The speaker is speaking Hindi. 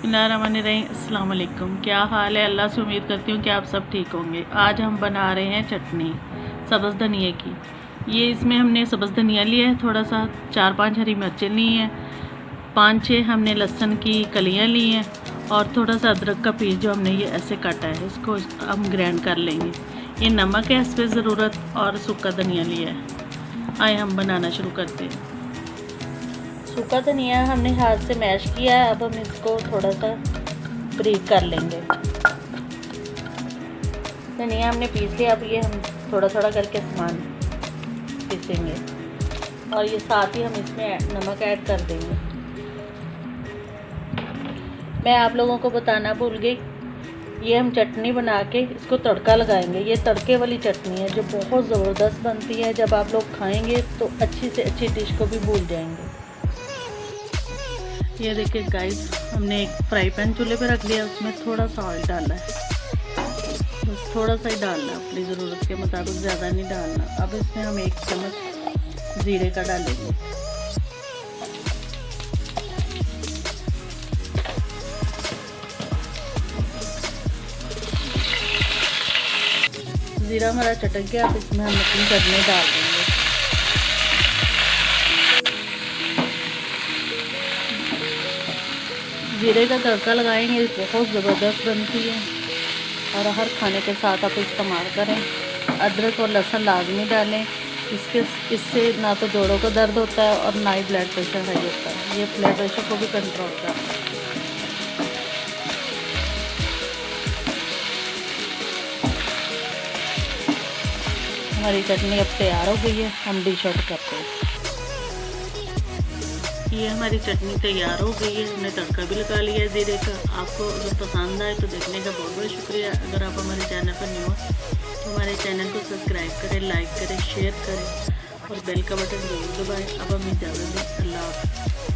बिस्मिल्लाहिर्रहमानिर्रहीम। अस्सलाम वालेकुम। क्या हाल है? अल्लाह से उम्मीद करती हूँ कि आप सब ठीक होंगे। आज हम बना रहे हैं चटनी सब्ज़ धनिए की। ये इसमें हमने सब्ज़ धनिया लिया है, थोड़ा सा 4-5 हरी मिर्चें ली हैं, 5-6 हमने लहसुन की कलियाँ ली हैं और थोड़ा सा अदरक का पीस जो हमने ये ऐसे काटा है, इसको हम ग्राइंड कर लेंगे। ये नमक है इस पर ज़रूरत और सूखा धनिया लिया है। आए हम बनाना शुरू करते हैं। सूखा धनिया हमने हाथ से मैश किया है, अब हम इसको थोड़ा सा ब्रीक कर लेंगे। धनिया हमने पीस लिया, अब ये हम थोड़ा थोड़ा करके सामान पीसेंगे और ये साथ ही हम इसमें नमक ऐड कर देंगे। मैं आप लोगों को बताना भूल गई, ये हम चटनी बना के इसको तड़का लगाएंगे। ये तड़के वाली चटनी है जो बहुत ज़बरदस्त बनती है। जब आप लोग खाएंगे तो अच्छी से अच्छी डिश को भी भूल जाएंगे। ये देखिए गाइस, हमने एक फ्राई पैन चूल्हे पे रख दिया, उसमें थोड़ा सा ऑयल डाला है, बस थोड़ा सा ही डालना, अपनी ज़रूरत के मुताबिक, ज़्यादा नहीं डालना। अब इसमें हम 1 चम्मच ज़ीरे का डालेंगे। ज़ीरा हमारा चटक गया, अब इसमें हम अपनी चटनी डाल देंगे। जीरे का तड़का लगाएंगे, बहुत ज़बरदस्त बनती है और हर खाने के साथ आप इस्तेमाल करें। अदरक और लहसुन लाजमी डालें, इससे ना तो जोड़ों को दर्द होता है और ना ही ब्लड प्रेशर हाई होता है। ये ब्लड प्रेशर को भी कंट्रोल करता है। हमारी चटनी अब तैयार हो गई है, हम डिश आउट करते हैं। ये हमारी चटनी तैयार हो गई है, हमने तड़का भी लगा लिया है ज़ीरे का। आपको अगर पसंद आए तो देखने का बहुत बहुत शुक्रिया। अगर आप हमारे चैनल पर न्यू हो तो हमारे चैनल को सब्सक्राइब करें, लाइक करें, शेयर करें और बेल का बटन जरूर दबाएं। अब हम इजाज़त दें। अल्लाह हाफ़िज़।